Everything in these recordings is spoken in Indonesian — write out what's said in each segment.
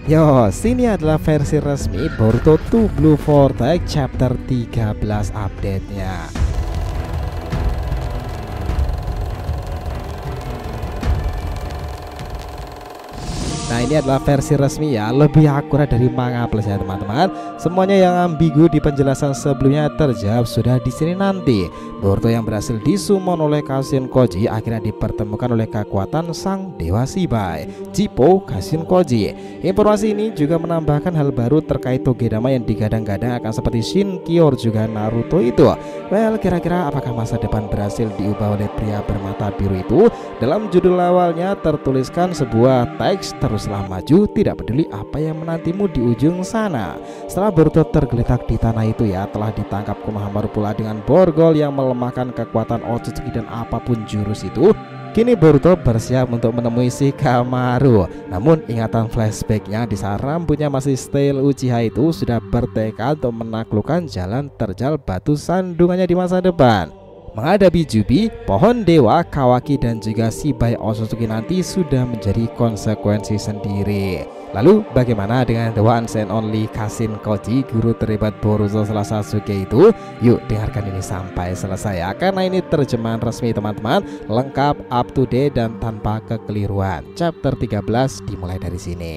Yo, sini adalah versi resmi Boruto 2 Blue Vortex chapter 13 update-nya. Nah, ini adalah versi resmi ya, lebih akurat dari manga plus ya teman-teman. Semuanya yang ambigu di penjelasan sebelumnya terjawab sudah di sini nanti. Boruto yang berhasil disummon oleh Kashin Koji akhirnya dipertemukan oleh kekuatan sang dewa Shibai, Jippo Kashin Koji. Informasi ini juga menambahkan hal baru terkait Togedama yang digadang-gadang akan seperti Shinkyor juga Naruto itu. Well, kira-kira apakah masa depan berhasil diubah oleh pria bermata biru itu? Dalam judul awalnya tertuliskan sebuah teks, teruslah maju, tidak peduli apa yang menantimu di ujung sana. Setelah Boruto tergeletak di tanah itu ya, telah ditangkap Konohamaru pula dengan borgol yang melemahkan kekuatan Otsutsuki dan apapun jurus itu. Kini Boruto bersiap untuk menemui Shikamaru. Namun ingatan flashbacknya di saat rambutnya masih style Uchiha itu sudah bertekad untuk menaklukkan jalan terjal batu sandungannya di masa depan. Menghadapi Jubi, pohon dewa, Kawaki dan juga Shibai Otsutsuki nanti sudah menjadi konsekuensi sendiri. Lalu bagaimana dengan the one and only Kashin Koji, guru terhebat Boruto setelah Sasuke itu? Yuk dengarkan ini sampai selesai ya, karena ini terjemahan resmi teman-teman, lengkap, up to date dan tanpa kekeliruan. Chapter 13 dimulai dari sini.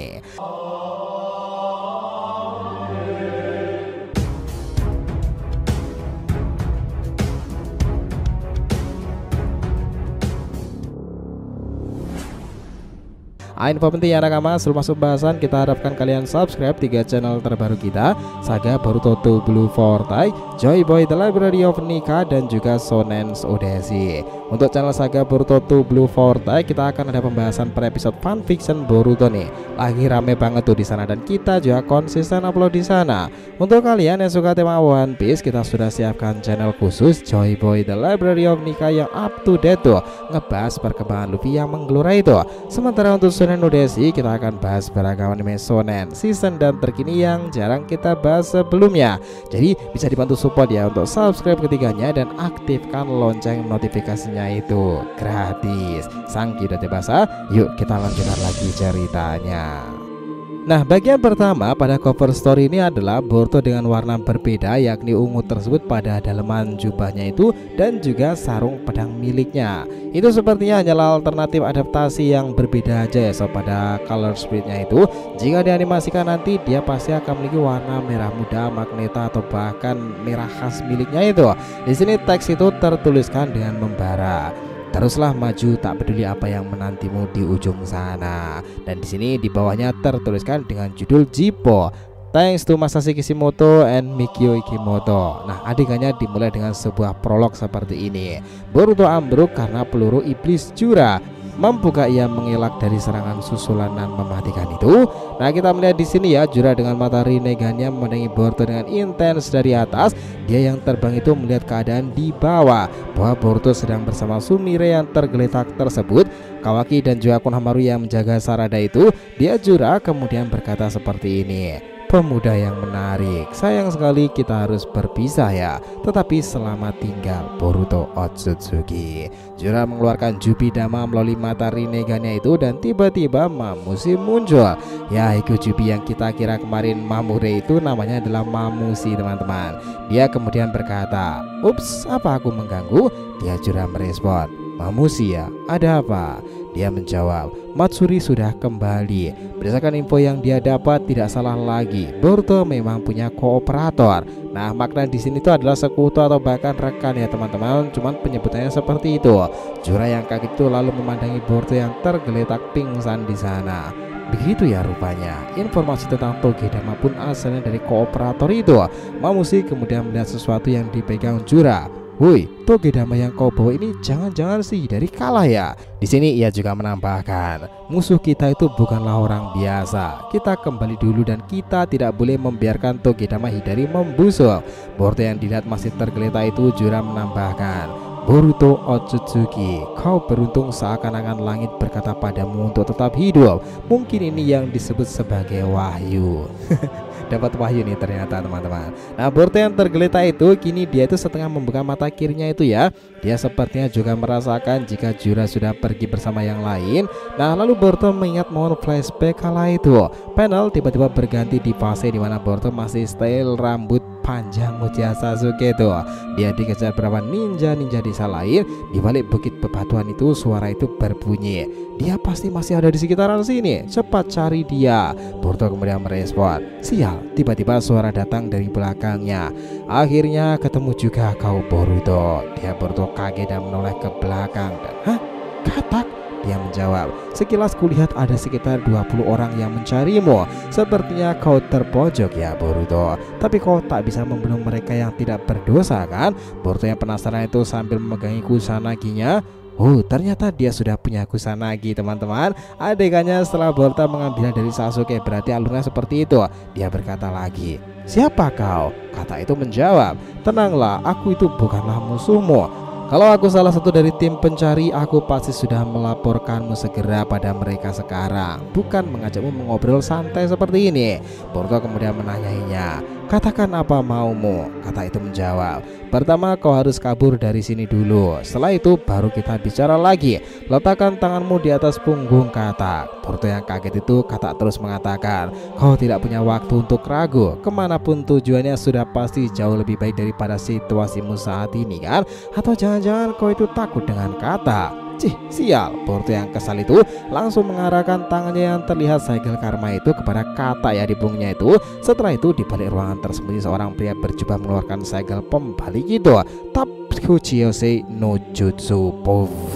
Info penting ya nakama, sebelum masuk bahasan kita harapkan kalian subscribe 3 channel terbaru kita, Saga Boruto 2 Blue Vortex, Joy Boy The Library of Nika dan juga Shonen's Odyssey. Untuk channel Saga Boruto 2 Blue Vortex kita akan ada pembahasan per episode fanfiction Boruto nih. Lagi rame banget tuh di sana dan kita juga konsisten upload di sana. Untuk kalian yang suka tema One Piece, kita sudah siapkan channel khusus Joy Boy The Library of Nika yang up to date tuh, ngebahas perkembangan Luffy yang menggelora itu. Sementara untuk Shonen Odyssey kita akan bahas beragam anime shonen season dan terkini yang jarang kita bahas sebelumnya. Jadi bisa dibantu support ya untuk subscribe ketiganya dan aktifkan lonceng notifikasinya, itu gratis. Sangki udah bahasa, yuk kita lanjutkan lagi ceritanya. Nah, bagian pertama pada cover story ini adalah Boruto dengan warna berbeda, yakni ungu tersebut pada daleman jubahnya itu dan juga sarung pedang miliknya. Itu sepertinya hanyalah alternatif adaptasi yang berbeda aja ya so, pada color splitnya itu. Jika dianimasikan nanti dia pasti akan memiliki warna merah muda, magneta atau bahkan merah khas miliknya itu. Di sini teks itu tertuliskan dengan membara. Teruslah maju, tak peduli apa yang menantimu di ujung sana. Dan di sini di bawahnya tertuliskan dengan judul Jippo, thanks to Masashi Kishimoto and Mikio Ikimoto. Nah, adegannya dimulai dengan sebuah prolog seperti ini. Boruto ambruk karena peluru iblis Jura. Mampukah ia mengelak dari serangan susulan dan mematikan itu? Nah, kita melihat di sini ya, Jura dengan mata Rinnegan-nya memandangi Boruto dengan intens dari atas. Dia yang terbang itu melihat keadaan di bawah, bahwa Boruto sedang bersama Sumire yang tergeletak tersebut, Kawaki dan juga Konohamaru yang menjaga Sarada itu. Dia Jura kemudian berkata seperti ini, pemuda yang menarik, sayang sekali kita harus berpisah ya, tetapi selamat tinggal Boruto Otsutsuki. Jura mengeluarkan Jubidama melalui mata Rinnegan-nya itu dan tiba-tiba Mamushi muncul. Ya, itu Jubi yang kita kira kemarin Mamure itu namanya adalah Mamushi teman-teman. Dia kemudian berkata, ups, apa aku mengganggu? Dia Jura merespon, Mamushi ya, ada apa? Dia menjawab, Matsuri sudah kembali. Berdasarkan info yang dia dapat, tidak salah lagi, Boruto memang punya kooperator. Nah, makna di sini itu adalah sekutu atau bahkan rekan ya teman-teman. Cuman penyebutannya seperti itu. Jura yang kaget itu lalu memandangi Boruto yang tergeletak pingsan di sana. Begitu ya rupanya, informasi tentang Togedama pun asalnya dari kooperator itu. Mamushi kemudian melihat sesuatu yang dipegang Jura. Woi, Togedama yang kau bawa ini jangan-jangan sih dari kalah ya. Di sini ia juga menambahkan, musuh kita itu bukanlah orang biasa. Kita kembali dulu dan kita tidak boleh membiarkan Togedama Hidari membusuk. Boruto yang dilihat masih tergeletak itu Jura menambahkan, Boruto Otsutsuki, kau beruntung, seakan-akan langit berkata padamu untuk tetap hidup. Mungkin ini yang disebut sebagai wahyu. dapat wahyu nih ternyata teman-teman. Nah Boruto yang tergeletak itu kini dia itu setengah membuka mata kirinya itu ya. Dia sepertinya juga merasakan jika Jura sudah pergi bersama yang lain. Nah lalu Boruto mengingat momen flashback kala itu. Panel tiba-tiba berganti di fase dimana Boruto masih style rambut panjang Uchiha Sasuke tuh. Dia dikejar beberapa ninja-ninja desa lain. Di balik bukit bebatuan itu suara itu berbunyi, dia pasti masih ada di sekitaran sini, cepat cari dia. Boruto kemudian merespon, sial, tiba-tiba suara datang dari belakangnya. Akhirnya ketemu juga kau Boruto. Boruto kaget dan menoleh ke belakang dan, hah? Katak? Dia menjawab, sekilas kulihat ada sekitar 20 orang yang mencarimu. Sepertinya kau terpojok ya Boruto. Tapi kau tak bisa membunuh mereka yang tidak berdosa kan? Boruto yang penasaran itu sambil memegangi Kusanaginya. Oh ternyata dia sudah punya Kusanagi teman-teman. Adegannya setelah Boruto mengambilnya dari Sasuke, berarti alurnya seperti itu. Dia berkata lagi, siapa kau? Kata itu menjawab, tenanglah, aku itu bukanlah musuhmu. Kalau aku salah satu dari tim pencari, aku pasti sudah melaporkanmu segera pada mereka sekarang, bukan mengajakmu mengobrol santai seperti ini. Boruto kemudian menanyainya, katakan apa maumu? Kata itu menjawab, pertama kau harus kabur dari sini dulu. Setelah itu baru kita bicara lagi. Letakkan tanganmu di atas punggung Kata. Boruto yang kaget itu Kata terus mengatakan, kau tidak punya waktu untuk ragu. Kemanapun tujuannya sudah pasti jauh lebih baik daripada situasimu saat ini kan? Atau jangan-jangan kau itu takut dengan Kata? Cih, sial. Boruto yang kesal itu langsung mengarahkan tangannya yang terlihat segel karma itu kepada Kata ya di punggungnya itu. Setelah itu di balik ruangan tersembunyi seorang pria berjubah mengeluarkan segel pembalik itu. Takuchiyose no Jutsu.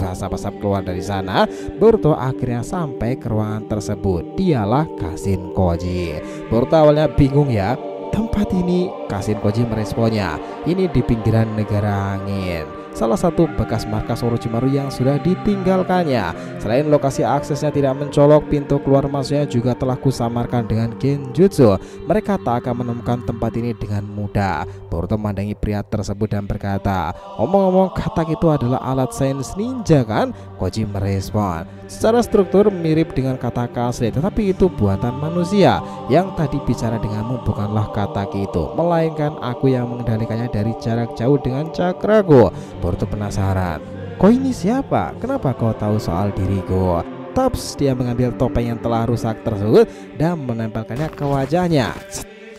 Asap-asap keluar dari sana. Boruto akhirnya sampai ke ruangan tersebut. Dialah Kashin Koji. Boruto awalnya bingung ya. Tempat ini, Kashin Koji meresponnya, ini di pinggiran negara angin, salah satu bekas markas Orochimaru yang sudah ditinggalkannya. Selain lokasi aksesnya tidak mencolok, pintu keluar masuknya juga telah kusamarkan dengan genjutsu. Mereka tak akan menemukan tempat ini dengan mudah. Boruto memandangi pria tersebut dan berkata, omong-omong katak itu adalah alat sains ninja kan? Koji merespon, secara struktur mirip dengan katak asli, tetapi itu buatan manusia. Yang tadi bicara denganmu bukanlah katak itu, melainkan aku yang mengendalikannya dari jarak jauh dengan cakraku. Boruto penasaran, kau ini siapa? Kenapa kau tahu soal diriku? Taps, dia mengambil topeng yang telah rusak tersebut dan menempelkannya ke wajahnya.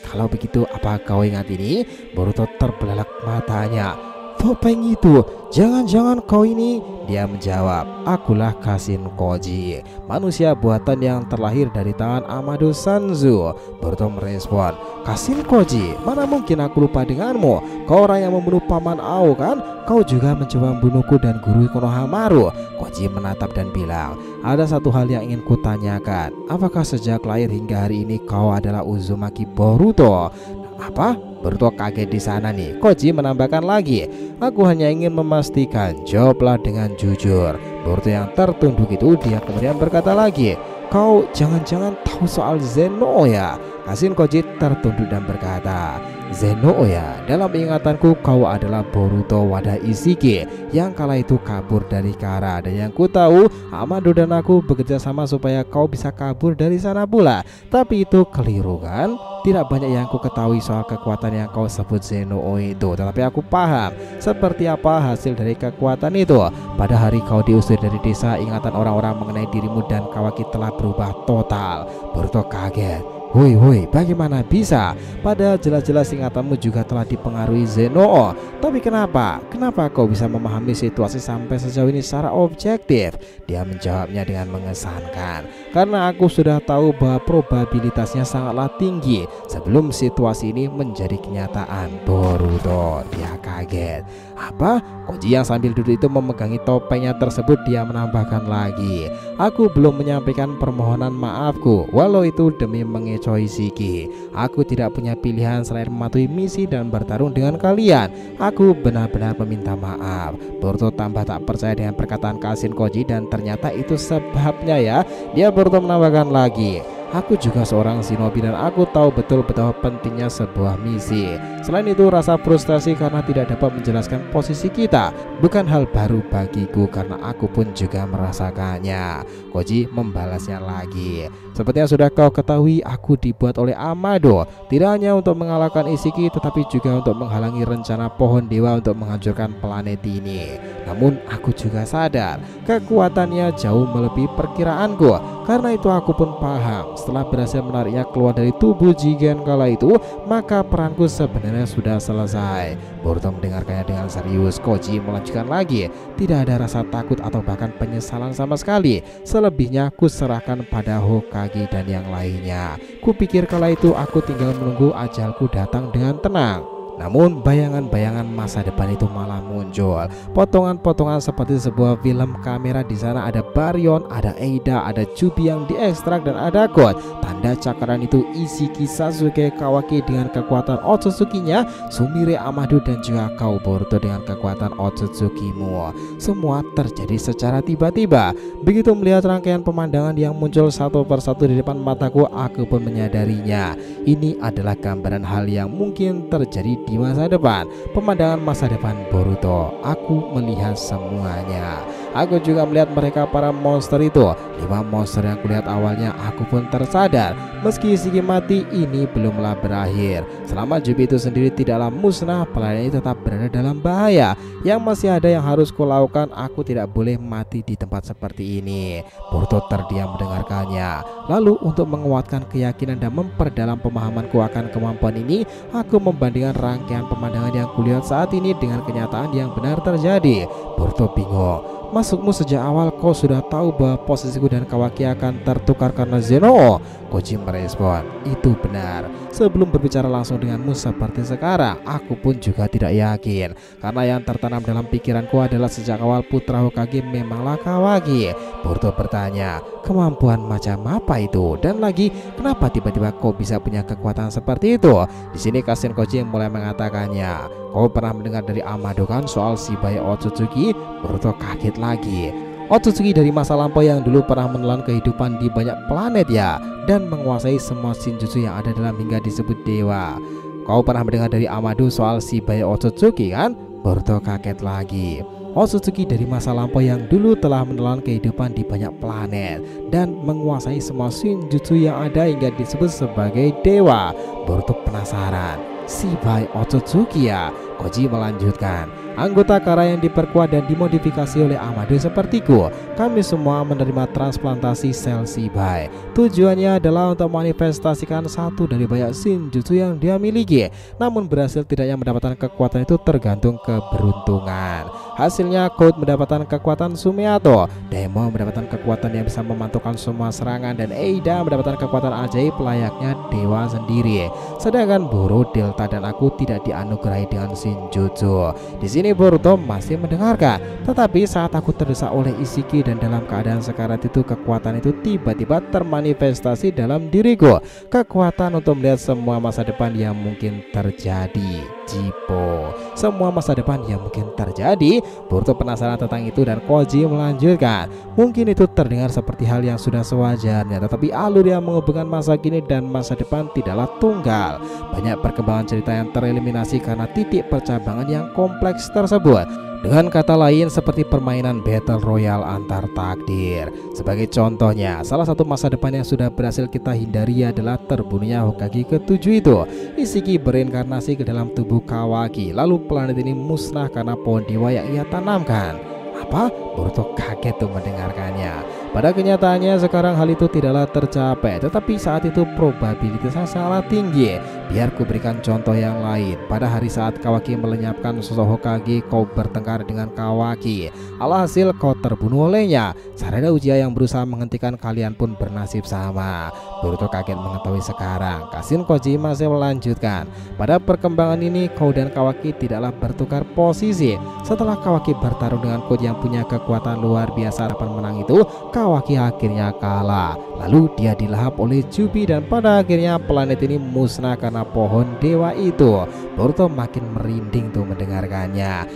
Kalau begitu apa kau ingat ini? Boruto terbelalak matanya. Topeng itu, jangan-jangan kau ini? Dia menjawab, akulah Kashin Koji, manusia buatan yang terlahir dari tangan Amado Sanzu. Boruto merespon, Kashin Koji, mana mungkin aku lupa denganmu? Kau orang yang membunuh paman Ao kan? Kau juga mencoba membunuhku dan guru Konohamaru. Koji menatap dan bilang, ada satu hal yang ingin kutanyakan. Apakah sejak lahir hingga hari ini kau adalah Uzumaki Boruto? Apa? Boruto kaget di sana nih. Koji menambahkan lagi, aku hanya ingin memastikan, jawablah dengan jujur. Boruto yang tertunduk itu dia kemudian berkata lagi, kau jangan-jangan tahu soal Zeno ya? Kashin Koji tertunduk dan berkata, Zeno ya, dalam ingatanku kau adalah Boruto Wada Ishiki yang kala itu kabur dari Kara, dan yang ku tahu Amado dan aku bekerja sama supaya kau bisa kabur dari sana pula. Tapi itu keliru kan? Tidak banyak yang ku ketahui soal kekuatan yang kau sebut Zeno itu, tetapi aku paham seperti apa hasil dari kekuatan itu. Pada hari kau diusir dari desa, ingatan orang-orang mengenai dirimu dan Kawaki telah berubah total. Boruto kaget. Woi, bagaimana bisa? Padahal jelas-jelas ingatanmu juga telah dipengaruhi Zeno. Tapi kenapa kau bisa memahami situasi sampai sejauh ini secara objektif? Dia menjawabnya dengan mengesankan, karena aku sudah tahu bahwa probabilitasnya sangatlah tinggi sebelum situasi ini menjadi kenyataan. Boruto, dia kaget. Apa? Koji yang sambil duduk itu memegangi topengnya tersebut. Dia menambahkan lagi, aku belum menyampaikan permohonan maafku, walau itu demi mengecoh Ishiki. Aku tidak punya pilihan selain mematuhi misi dan bertarung dengan kalian. Aku benar-benar meminta maaf. Boruto tambah tak percaya dengan perkataan Kashin Koji, dan ternyata itu sebabnya ya. Dia Boruto menambahkan lagi, Aku juga seorang shinobi dan aku tahu betul betapa pentingnya sebuah misi. Selain itu, rasa frustasi karena tidak dapat menjelaskan posisi kita bukan hal baru bagiku karena aku pun juga merasakannya. Koji membalasnya lagi. Seperti yang sudah kau ketahui, aku dibuat oleh Amado tidak hanya untuk mengalahkan Isiki tetapi juga untuk menghalangi rencana pohon dewa untuk menghancurkan planet ini. Namun aku juga sadar kekuatannya jauh melebihi perkiraanku. Karena itu aku pun paham setelah berhasil menariknya keluar dari tubuh Jigen kala itu, maka peranku sebenarnya sudah selesai. Boruto mendengarkannya dengan serius. Koji melanjutkan lagi, tidak ada rasa takut atau bahkan penyesalan sama sekali. Selebihnya ku serahkan pada Hokage dan yang lainnya. Kupikir kala itu aku tinggal menunggu ajalku datang dengan tenang. Namun bayangan-bayangan masa depan itu malah muncul. Potongan-potongan seperti sebuah film kamera. Di sana ada Baryon, ada Eida, ada Chubi yang diekstrak dan ada God. Tanda cakaran itu Isiki, Sasuke, Kawaki dengan kekuatan Otsutsuki-nya, Sumire, Amado dan juga kau Boruto dengan kekuatan Otsutsuki-mu. Semua terjadi secara tiba-tiba. Begitu melihat rangkaian pemandangan yang muncul satu persatu di depan mataku, aku pun menyadarinya. Ini adalah gambaran hal yang mungkin terjadi di masa depan. Pemandangan masa depan Boruto. Aku melihat semuanya. Aku juga melihat mereka para monster itu. 5 monster yang kulihat awalnya. Aku pun tersadar meski Isiki mati, ini belumlah berakhir. Selama Jubi itu sendiri tidaklah musnah, planet ini tetap berada dalam bahaya. Yang masih ada yang harus kulakukan. Aku tidak boleh mati di tempat seperti ini. Boruto terdiam mendengarkannya. Lalu untuk menguatkan keyakinan dan memperdalam pemahamanku akan kemampuan ini, aku membandingkan rangkaian pemandangan yang kulihat saat ini dengan kenyataan yang benar terjadi. Boruto bingung. Masukmu sejak awal kau sudah tahu bahwa posisiku dan Kawaki akan tertukar karena Zeno. Koji merespon, itu benar. Sebelum berbicara langsung denganmu seperti sekarang, aku pun juga tidak yakin. Karena yang tertanam dalam pikiranku adalah sejak awal putra Hokage memanglah Kawaki. Boruto bertanya, kemampuan macam apa itu? Dan lagi, kenapa tiba-tiba kau bisa punya kekuatan seperti itu? Di sini Kashin Koji mulai mengatakannya. Kau pernah mendengar dari Amado kan soal Shibai Otsutsuki? Boruto kaget lagi. Otsutsuki dari masa lampau yang dulu pernah menelan kehidupan di banyak planet ya, dan menguasai semua shinjutsu yang ada dalam hingga disebut dewa. Kau pernah mendengar dari Amado soal Shibai Otsutsuki kan? Boruto kaget lagi. Otsutsuki dari masa lampau yang dulu telah menelan kehidupan di banyak planet dan menguasai semua shinjutsu yang ada hingga disebut sebagai dewa. Boruto penasaran, Shibai Otsutsuki ya? Koji melanjutkan, anggota Kara yang diperkuat dan dimodifikasi oleh Amado sepertiku. Kami semua menerima transplantasi sel Shibai. Tujuannya adalah untuk manifestasikan satu dari banyak shinjutsu yang dia miliki. Namun berhasil tidaknya mendapatkan kekuatan itu tergantung keberuntungan. Hasilnya Code mendapatkan kekuatan Sumeato, Demo mendapatkan kekuatan yang bisa memantulkan semua serangan, dan Eida mendapatkan kekuatan ajaib layaknya dewa sendiri. Sedangkan Boro, Delta dan aku tidak dianugerahi dengan shinjutsu. Di sini Boruto masih mendengarkan, tetapi saat aku terdesak oleh Isiki dan dalam keadaan sekarat itu, kekuatan itu tiba-tiba termanifestasi dalam diriku. Kekuatan untuk melihat semua masa depan yang mungkin terjadi. Jipo, semua masa depan yang mungkin terjadi. Boruto penasaran tentang itu dan Koji melanjutkan, mungkin itu terdengar seperti hal yang sudah sewajarnya, tetapi alur yang menghubungkan masa kini dan masa depan tidaklah tunggal. Banyak perkembangan cerita yang tereliminasi karena titik percabangan yang kompleks tersebut. Dengan kata lain, seperti permainan battle royale antar takdir. Sebagai contohnya, salah satu masa depan yang sudah berhasil kita hindari adalah terbunuhnya Hokage ke-7 itu. Isiki bereinkarnasi ke dalam tubuh Kawaki, lalu planet ini musnah karena pohon dewa yang ia tanamkan. Apa? Boruto kaget tuh mendengarkannya. Pada kenyataannya sekarang hal itu tidaklah tercapai, tetapi saat itu probabilitasnya sangat tinggi. Biar ku berikan contoh yang lain. Pada hari saat Kawaki melenyapkan sosok Hokage, kau bertengkar dengan Kawaki. Alhasil kau terbunuh olehnya. Sarada Uchiha yang berusaha menghentikan kalian pun bernasib sama. Boruto kaget mengetahui sekarang. Kashin Koji masih melanjutkan. Pada perkembangan ini kau dan Kawaki tidaklah bertukar posisi. Setelah Kawaki bertarung dengan Code yang punya kekuatan luar biasa dapat menang itu, Kawaki akhirnya kalah. Lalu dia dilahap oleh Jubi dan pada akhirnya planet ini musnah karena pohon dewa itu. Boruto makin merinding tuh mendengarkannya.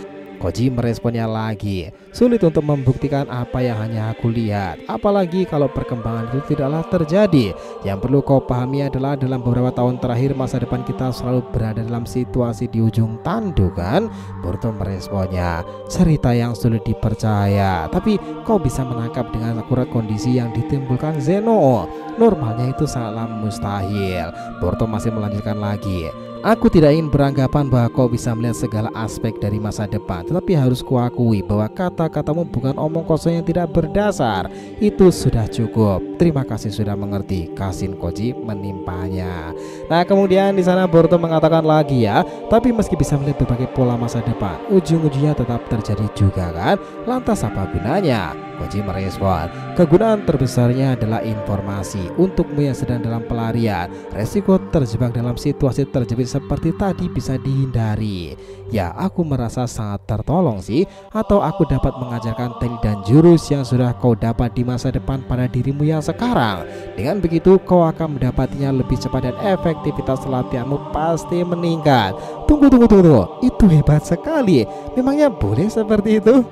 Koji meresponnya lagi, sulit untuk membuktikan apa yang hanya aku lihat, apalagi kalau perkembangan itu tidaklah terjadi. Yang perlu kau pahami adalah dalam beberapa tahun terakhir masa depan kita selalu berada dalam situasi di ujung tanduk kan? Boruto meresponnya, cerita yang sulit dipercaya, tapi kau bisa menangkap dengan akurat kondisi yang ditimbulkan Zeno. Normalnya itu sangatlah mustahil. Boruto masih melanjutkan lagi, aku tidak ingin beranggapan bahwa kau bisa melihat segala aspek dari masa depan, tetapi harus kuakui bahwa kata-katamu bukan omong kosong yang tidak berdasar. Itu sudah cukup. Terima kasih sudah mengerti. Kashin Koji menimpanya. Nah, kemudian di sana Boruto mengatakan lagi ya, tapi meski bisa melihat berbagai pola masa depan, ujung-ujungnya tetap terjadi juga kan? Lantas apa gunanya? Koji merespon, kegunaan terbesarnya adalah informasi. Untukmu yang sedang dalam pelarian, resiko terjebak dalam situasi terjepit seperti tadi bisa dihindari. Ya, aku merasa sangat tertolong sih. Atau aku dapat mengajarkan teknik dan jurus yang sudah kau dapat di masa depan pada dirimu yang sekarang. Dengan begitu kau akan mendapatinya lebih cepat dan efektivitas latihanmu pasti meningkat. Tunggu, itu hebat sekali. Memangnya boleh seperti itu?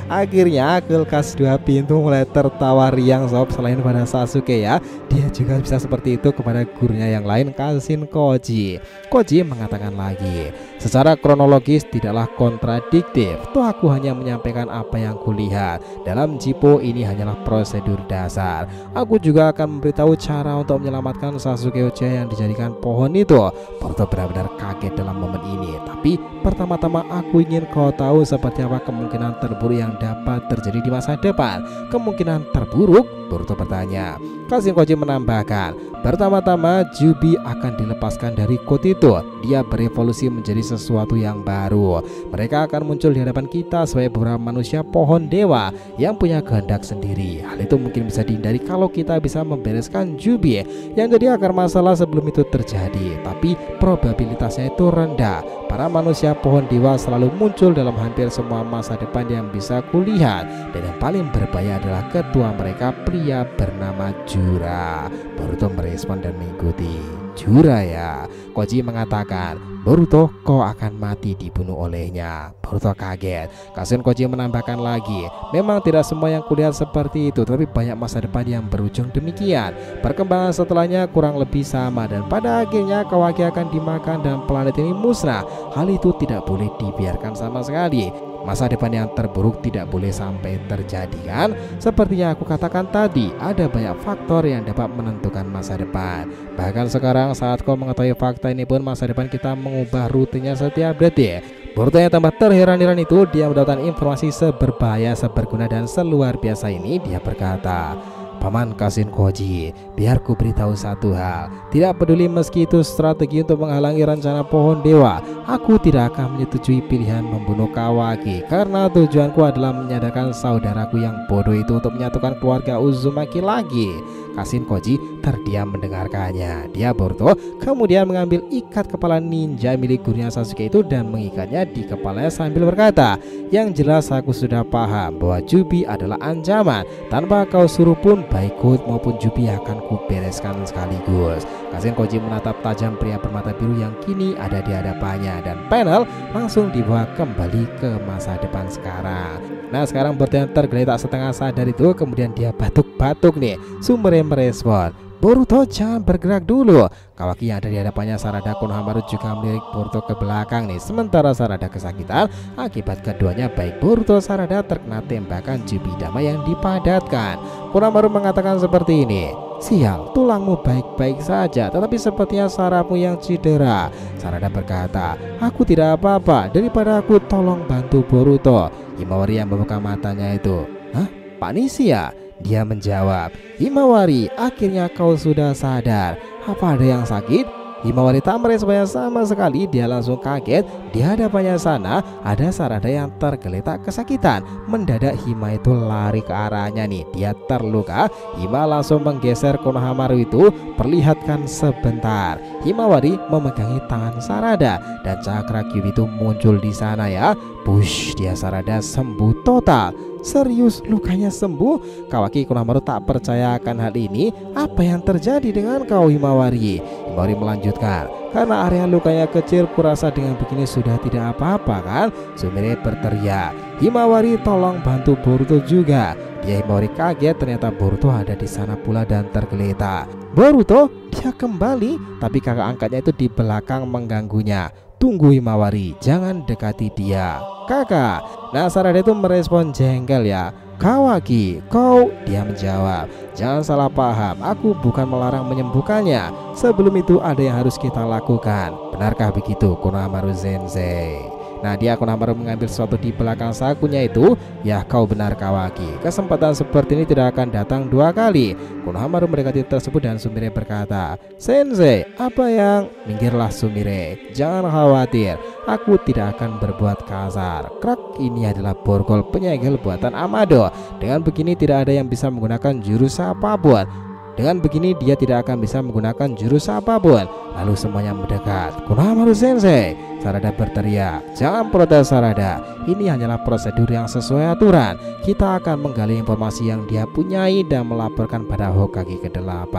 Akhirnya kulkas 2 pintu mulai tertawa riang sob. Selain pada Sasuke ya, dia juga bisa seperti itu kepada gurunya yang lain, Kashin Koji. Koji mengatakan lagi, secara kronologis tidaklah kontradiktif. Toh aku hanya menyampaikan apa yang kulihat. Dalam Jippo ini hanyalah prosedur dasar. Aku juga akan memberitahu cara untuk menyelamatkan Sasuke Uchiha yang dijadikan pohon itu. Boruto benar-benar kaget dalam momen ini. Tapi pertama-tama aku ingin kau tahu seperti apa kemungkinan terburuk yang dapat terjadi di masa depan. Kemungkinan terburuk? Boruto bertanya. Kashin Koji menambahkan, pertama-tama Jubi akan dilepaskan dari kot itu. Dia berevolusi menjadi sesuatu yang baru. Mereka akan muncul di hadapan kita sebagai beberapa manusia pohon dewa yang punya kehendak sendiri. Hal itu mungkin bisa dihindari kalau kita bisa membereskan Jubi yang jadi akar masalah sebelum itu terjadi. Tapi probabilitasnya itu rendah. Para manusia pohon dewa selalu muncul dalam hampir semua masa depan yang bisa kulihat. Dan yang paling berbahaya adalah ketua mereka, pria bernama Jura. Boruto merespon dan mengikuti. Jura ya? Koji mengatakan, Boruto, kau akan mati dibunuh olehnya. Boruto kaget. Kashin Koji menambahkan lagi, memang tidak semua yang kulihat seperti itu, tapi banyak masa depan yang berujung demikian. Perkembangan setelahnya kurang lebih sama, dan pada akhirnya Kawaki akan dimakan dan planet ini musnah. Hal itu tidak boleh dibiarkan sama sekali. Masa depan yang terburuk tidak boleh sampai terjadi kan? Seperti yang aku katakan tadi, ada banyak faktor yang dapat menentukan masa depan. Bahkan sekarang saat kau mengetahui fakta ini pun masa depan kita mengubah rutenya setiap detik. Boruto yang tambah terheran-heran itu, dia mendapatkan informasi seberbahaya, seberguna dan seluar biasa ini. Dia berkata, Paman Kashin Koji, biar ku beritahu satu hal. Tidak peduli meski itu strategi untuk menghalangi rencana pohon dewa, aku tidak akan menyetujui pilihan membunuh Kawaki, karena tujuanku adalah menyadarkan saudaraku yang bodoh itu untuk menyatukan keluarga Uzumaki lagi. Kashin Koji terdiam mendengarkannya. Dia Boruto kemudian mengambil ikat kepala ninja milik gurunya Sasuke itu dan mengikatnya di kepalanya sambil berkata, yang jelas aku sudah paham bahwa Jubi adalah ancaman. Tanpa kau suruh pun baik Hood maupun Jubi akan kubereskan sekaligus. Kashin Koji menatap tajam pria bermata biru yang kini ada di hadapannya, dan panel langsung dibawa kembali ke masa depan sekarang. Nah, sekarang Boruto yang tergeletak setengah sadar itu kemudian dia batuk-batuk nih. Sumbernya merespon, Boruto jangan bergerak dulu. Kawaki yang ada di hadapannya Sarada Konohamaru juga melirik Boruto ke belakang nih. Sementara Sarada kesakitan akibat keduanya baik Boruto Sarada terkena tembakan Jubidama yang dipadatkan. Konohamaru mengatakan seperti ini, sial, tulangmu baik-baik saja, tetapi sepertinya sarafmu yang cedera. Sarada berkata, aku tidak apa-apa, daripada aku tolong bantu Boruto. Himawari yang membuka matanya itu, hah? Pak Nishi ya? Dia menjawab, Himawari, akhirnya kau sudah sadar. Apa ada yang sakit? Himawari tak meresponnya sama sekali. Dia langsung kaget. Di hadapannya sana ada Sarada yang tergeletak kesakitan. Mendadak Hima itu lari ke arahnya nih. Dia terluka. Hima langsung menggeser Konohamaru itu. Perlihatkan sebentar. Himawari memegangi tangan Sarada dan cakra Kyuubi itu muncul di sana ya. Push, dia Sarada sembuh total. Serius, lukanya sembuh? Kawaki Konohamaru tak percaya akan hal ini. Apa yang terjadi dengan kau Himawari? Himawari melanjutkan, Karena area lukanya kecil, kurasa dengan begini sudah tidak apa-apa kan? Sumire berteriak. Himawari tolong bantu Boruto juga. Himawari kaget, ternyata Boruto ada di sana pula dan tergeletak. Boruto, dia kembali, tapi kakak angkatnya itu di belakang mengganggunya. Tunggu Himawari, jangan dekati dia. Kakak. Nah Sarada itu merespon jengkel ya. Kawaki, kau? Dia menjawab, jangan salah paham, aku bukan melarang menyembuhkannya. Sebelum itu ada yang harus kita lakukan. Benarkah begitu Konohamaru Sensei? Nah Konohamaru mengambil sesuatu di belakang sakunya itu. Ya kau benar Kawaki, kesempatan seperti ini tidak akan datang dua kali. Konohamaru mendekati tersebut dan Sumire berkata, Sensei, apa yang? Minggirlah Sumire, jangan khawatir, aku tidak akan berbuat kasar. Krak, ini adalah borgol penyegel buatan Amado. Dengan begini tidak ada yang bisa menggunakan jurus apapun. Dengan begini dia tidak akan bisa menggunakan jurus apapun. Lalu semuanya mendekat. Konohamaru Sensei, Sarada berteriak, jangan protes Sarada, ini hanyalah prosedur yang sesuai aturan. Kita akan menggali informasi yang dia punyai dan melaporkan pada Hokage ke-8.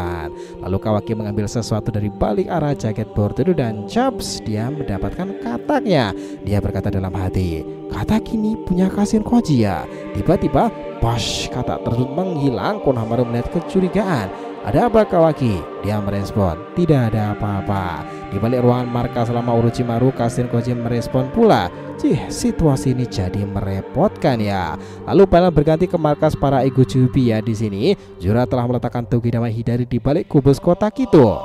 Lalu Kawaki mengambil sesuatu dari balik arah jaket Boruto dan caps, dia mendapatkan kataknya. Dia berkata dalam hati, katak ini punya Kashin Koji ya. Tiba-tiba Bosh, katak tersebut menghilang. Konohamaru melihat kecurigaan. Ada apa Kawaki? Dia merespon, tidak ada apa-apa. Di balik ruangan markas selama Orochimaru, Kashin Koji merespon pula. Situasi ini jadi merepotkan ya. Lalu panel berganti ke markas para Egojubi ya. Di sini Jura telah meletakkan Togedama Hidari di balik kubus kotak itu.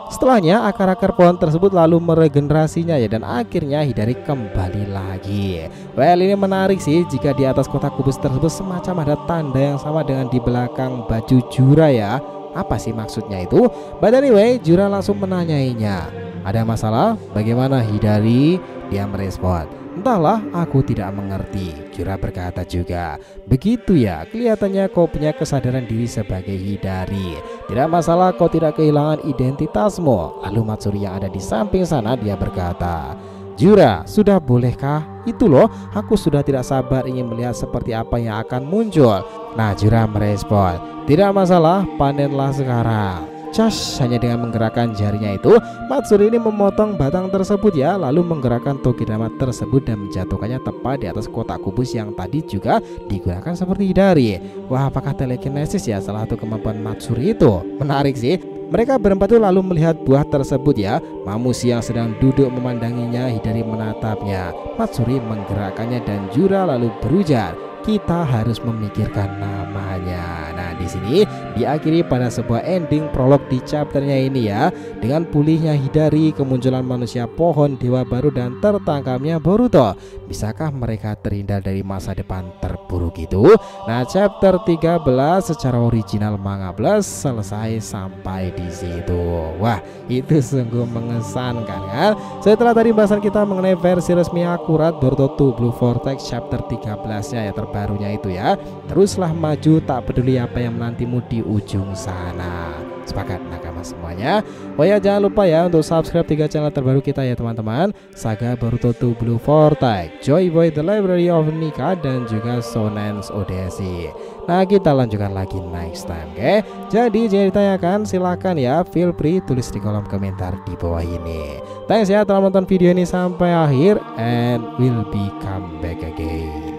Setelahnya akar-akar pohon tersebut lalu meregenerasinya ya, dan akhirnya Hidari kembali lagi. Well, ini menarik sih, jika di atas kotak kubus tersebut semacam ada tanda yang sama dengan di belakang baju Jura ya. Apa sih maksudnya itu? But anyway, Jura langsung menanyainya, ada masalah? Bagaimana Hidari? Dia merespon, entahlah, aku tidak mengerti. Jura berkata juga, begitu ya, kelihatannya kau punya kesadaran diri sebagai Hidari. Tidak masalah, kau tidak kehilangan identitasmu. Lalu Matsuri yang ada di samping sana, dia berkata, Jura, sudah bolehkah? Itu loh, aku sudah tidak sabar ingin melihat seperti apa yang akan muncul. Nah Jura merespon, tidak masalah, panenlah sekarang. Cas, hanya dengan menggerakkan jarinya itu, Matsuri ini memotong batang tersebut ya, lalu menggerakkan Togedama tersebut dan menjatuhkannya tepat di atas kotak kubus yang tadi juga digunakan seperti Hidari. Wah, apakah telekinesis ya salah satu kemampuan Matsuri itu? Menarik sih. Mereka berempat itu lalu melihat buah tersebut ya. Mamushi yang sedang duduk memandanginya, Hidari menatapnya. Matsuri menggerakkannya dan Jura lalu berujar, kita harus memikirkan namanya. Nah di sini diakhiri pada sebuah ending prolog di chapternya ini ya, dengan pulihnya Hidari, kemunculan manusia pohon, dewa baru, dan tertangkapnya Boruto. Bisakah mereka terhindar dari masa depan terburuk itu? Nah chapter 13 secara original manga plus selesai sampai di situ. Wah itu sungguh mengesankan kan. Setelah tadi bahasan kita mengenai versi resmi akurat Boruto 2 Blue Vortex chapter 13-nya ya, terbarunya itu ya. Teruslah maju, tak peduli apa yang menantimu di ujung sana. Sepakat nakama semuanya. Oh ya, jangan lupa ya untuk subscribe 3 channel terbaru kita ya teman-teman. Saga Boruto 2 Blue Vortex, Joy Boy The Library of Nika, dan juga Shonen's Odyssey. Nah kita lanjutkan lagi next time, oke? Jadi jika ditanyakan silahkan ya, feel free tulis di kolom komentar di bawah ini. Thanks ya telah menonton video ini sampai akhir, and we'll be come back again.